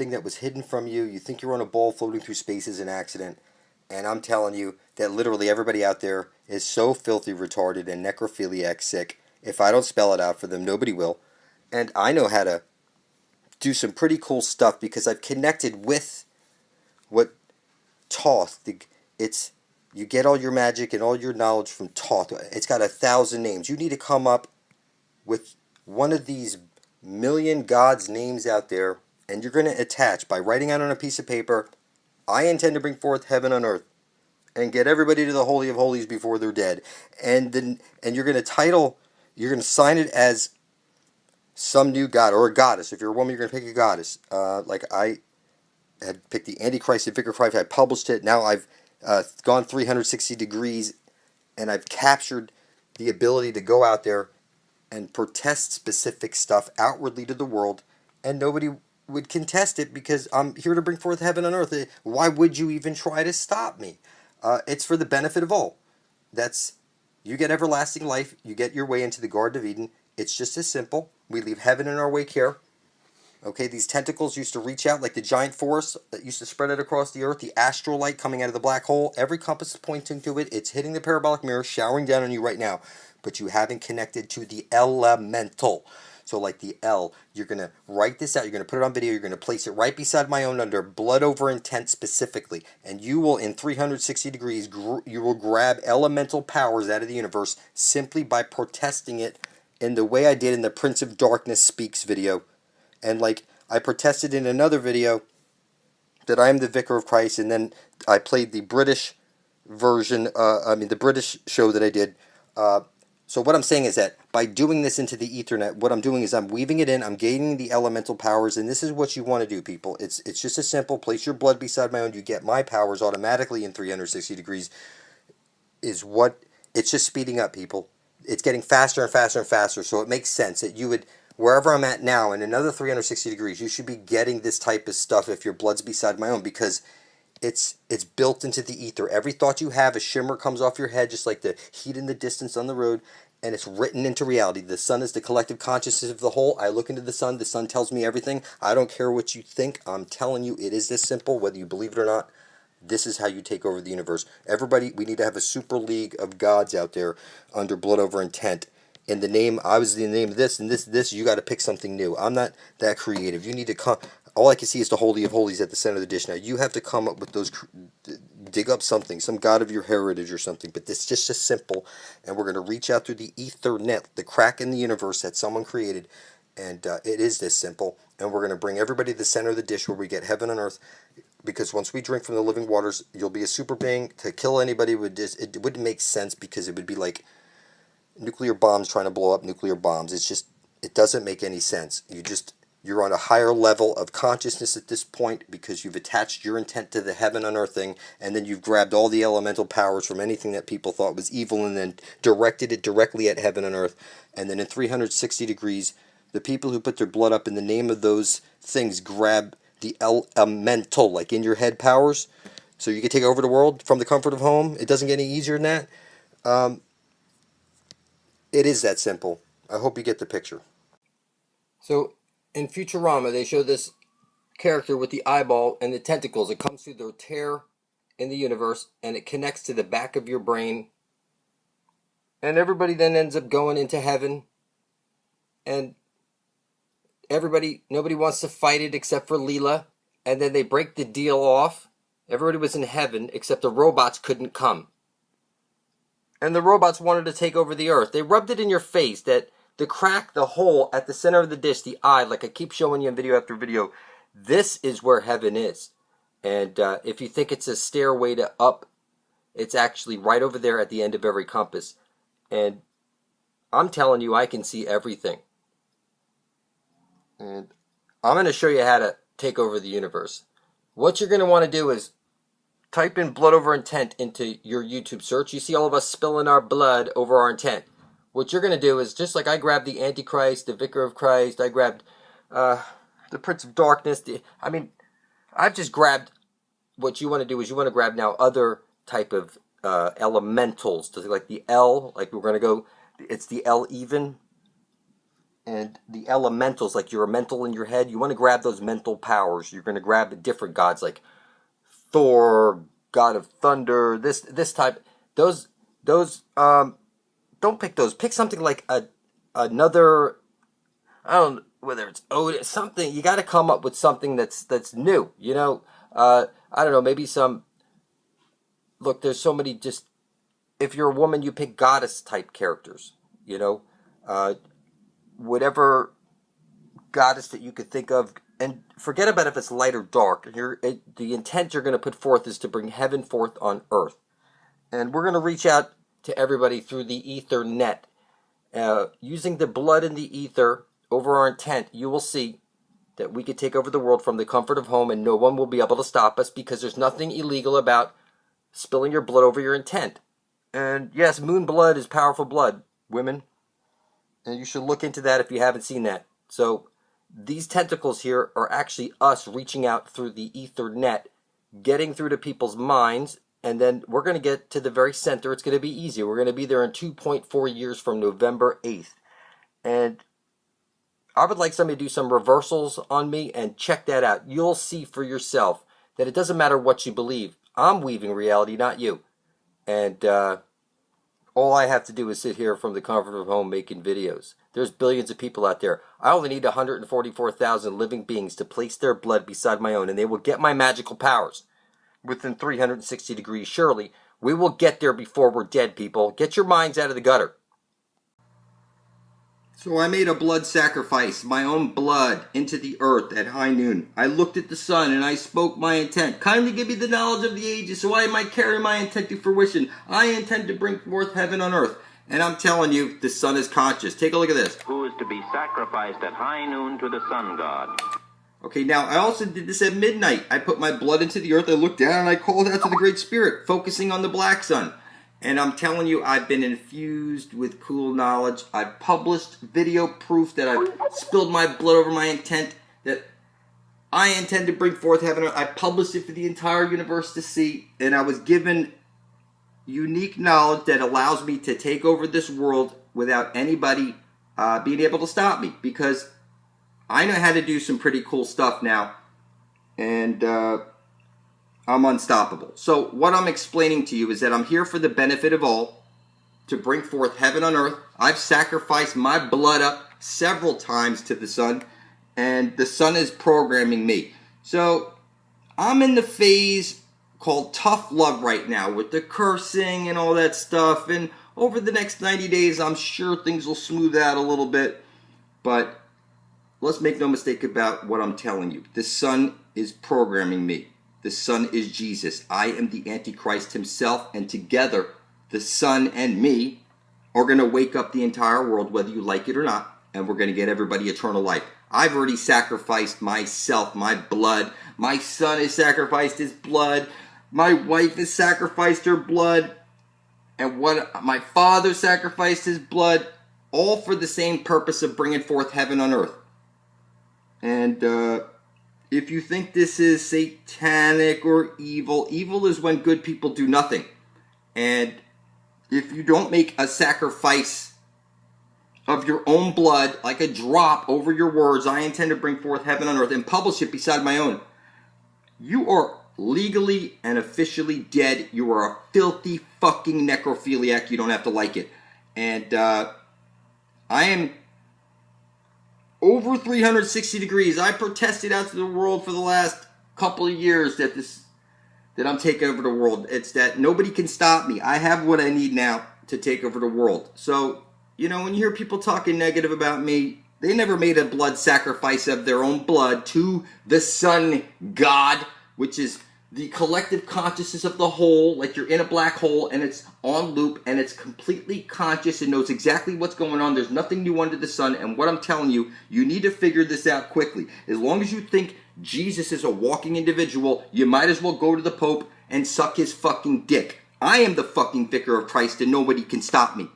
something that was hidden from you. You think you're on a ball floating through space as an accident. And I'm telling you that literally everybody out there is so filthy retarded and necrophiliac sick. If I don't spell it out for them, nobody will. And I know how to do some pretty cool stuff because I've connected with what Thoth. It's you get all your magic and all your knowledge from Thoth. It's got 1,000 names. You need to come up with one of these million gods' names out there, and you're going to attach by writing out on a piece of paper, I intend to bring forth heaven on earth and get everybody to the Holy of Holies before they're dead. And you're going to sign it as some new god or a goddess. If you're a woman, you're going to pick a goddess. Like I had picked the Antichrist at Vicar of Christ. I published it. Now I've gone 360 degrees, and I've captured the ability to go out there and protest specific stuff outwardly to the world, and nobody would contest it because I'm here to bring forth heaven on earth. Why would you even try to stop me? It's for the benefit of all. You get everlasting life. You get your way into the Garden of Eden. It's just as simple. We leave heaven in our wake here. Okay, these tentacles used to reach out like the giant force that used to spread it across the earth, the astral light coming out of the black hole. Every compass is pointing to it. It's hitting the parabolic mirror, showering down on you right now. But you haven't connected to the elemental. So like the L, you're going to write this out. You're going to put it on video. You're going to place it right beside my own under blood over intent specifically. And you will, in 360 degrees, you will grab elemental powers out of the universe simply by protesting it in the way I did in the Prince of Darkness Speaks video. And like I protested in another video that I am the Vicar of Christ, and then I played the British version, the British show that I did. So what I'm saying is that by doing this into the Ethernet, what I'm doing is I'm weaving it in, I'm gaining the elemental powers, and this is what you want to do, people. It's just as simple. Place your blood beside my own, you get my powers automatically in 360 degrees. It's just speeding up, people. It's getting faster and faster and faster, so it makes sense that you would, wherever I'm at now, in another 360 degrees, you should be getting this type of stuff if your blood's beside my own, because it's built into the ether. Every thought you have, a shimmer comes off your head, just like the heat in the distance on the road, and it's written into reality. The sun is the collective consciousness of the whole. I look into the sun tells me everything. I don't care what you think. I'm telling you, it is this simple, whether you believe it or not. This is how you take over the universe. Everybody, we need to have a super league of gods out there under blood over intent. In the name, I was in the name of this and this, you got to pick something new. I'm not that creative. You need to come. All I can see is the Holy of Holies at the center of the dish. Now, you have to come up with those, dig up something, some god of your heritage or something. But it's just as simple. And we're going to reach out through the Ethernet, the crack in the universe that someone created. And it is this simple. And we're going to bring everybody to the center of the dish where we get heaven on earth. Because once we drink from the living waters, you'll be a super being. To kill anybody, it wouldn't make sense, because it would be like nuclear bombs trying to blow up nuclear bombs. It doesn't make any sense. You're on a higher level of consciousness at this point, because you've attached your intent to the heaven on earth thing, and then you've grabbed all the elemental powers from anything that people thought was evil and then directed it directly at heaven on earth. And then in 360 degrees, the people who put their blood up in the name of those things grab the elemental, like in your head powers, so you can take over the world from the comfort of home. It doesn't get any easier than that. It is that simple. I hope you get the picture. So, in Futurama, they show this character with the eyeball and the tentacles. It comes through the tear in the universe, and it connects to the back of your brain. And everybody then ends up going into heaven. And nobody wants to fight it except for Leela. And then they break the deal off. Everybody was in heaven, except the robots couldn't come. And the robots wanted to take over the earth. They rubbed it in your face that the crack, the hole at the center of the dish, the eye, like I keep showing you in video after video, this is where heaven is. And if you think it's a stairway to up, it's actually right over there at the end of every compass. And I'm telling you, I can see everything. And I'm going to show you how to take over the universe. What you're going to want to do is type in blood over intent into your YouTube search. You see all of us spilling our blood over our intent. What you're going to do is, just like I grabbed the Antichrist, the Vicar of Christ, I grabbed the Prince of Darkness. I've just grabbed, what you want to do is you want to grab now other type of elementals, like the L, like we're going to go, it's the L even. and the elementals, like you're a mental in your head, you want to grab those mental powers. You're going to grab different gods like Thor, God of Thunder, this type. Those don't pick those. Pick something like another. I don't know whether it's Odin, something. You got to come up with something that's new. You know, I don't know. Maybe some. Look, there's so many. Just if you're a woman, you pick goddess type characters. You know, whatever goddess that you could think of, and forget about if it's light or dark. The intent you're going to put forth is to bring heaven forth on earth, and we're going to reach out to everybody through the ether net, using the blood in the ether over our intent. You will see that we could take over the world from the comfort of home, and no one will be able to stop us because there's nothing illegal about spilling your blood over your intent. And yes, moon blood is powerful blood, women, and you should look into that if you haven't seen that. So these tentacles here are actually us reaching out through the ether net, getting through to people's minds, and then we're going to get to the very center. It's going to be easy. We're going to be there in 2.4 years from November 8th. And I would like somebody to do some reversals on me and check that out. You'll see for yourself that it doesn't matter what you believe. I'm weaving reality, not you. And all I have to do is sit here from the comfort of home making videos. There's billions of people out there. I only need 144,000 living beings to place their blood beside my own, and they will get my magical powers within 360 degrees. Surely, we will get there before we're dead, people. Get your minds out of the gutter. So I made a blood sacrifice, my own blood, into the earth at high noon. I looked at the sun and I spoke my intent. Kindly give me the knowledge of the ages so I might carry my intent to fruition. I intend to bring forth heaven on earth. And I'm telling you, the sun is conscious. Take a look at this. Who is to be sacrificed at high noon to the sun god. Okay, now I also did this at midnight. I put my blood into the earth, I looked down, and I called out to the Great Spirit, focusing on the black sun. And I'm telling you, I've been infused with cool knowledge. I've published video proof that I've spilled my blood over my intent, that I intend to bring forth heaven. I published it for the entire universe to see, and I was given unique knowledge that allows me to take over this world without anybody being able to stop me, because I know how to do some pretty cool stuff now, and I'm unstoppable. So what I'm explaining to you is that I'm here for the benefit of all, to bring forth heaven on earth. I've sacrificed my blood up several times to the sun, and the sun is programming me. So I'm in the phase called tough love right now, with the cursing and all that stuff, and over the next 90 days I'm sure things will smooth out a little bit, but let's make no mistake about what I'm telling you. The sun is programming me. The sun is Jesus. I am the Antichrist himself, and together, the sun and me are going to wake up the entire world, whether you like it or not, and we're going to get everybody eternal life. I've already sacrificed myself, my blood. My son has sacrificed his blood. My wife has sacrificed her blood. And what my father sacrificed his blood, all for the same purpose of bringing forth heaven on earth. And if you think this is satanic or evil, evil is when good people do nothing. And if you don't make a sacrifice of your own blood, like a drop over your words, I intend to bring forth heaven on earth, and publish it beside my own, you are legally and officially dead. You are a filthy fucking necrophiliac. You don't have to like it. And I am over 360 degrees. I protested out to the world for the last couple of years that I'm taking over the world. It's that nobody can stop me. I have what I need now to take over the world. So, you know, when you hear people talking negative about me, they never made a blood sacrifice of their own blood to the sun god, which is the collective consciousness of the whole, like you're in a black hole and it's on loop and it's completely conscious and knows exactly what's going on. There's nothing new under the sun. And what I'm telling you, you need to figure this out quickly. As long as you think Jesus is a walking individual, you might as well go to the Pope and suck his fucking dick. I am the fucking vicar of Christ and nobody can stop me.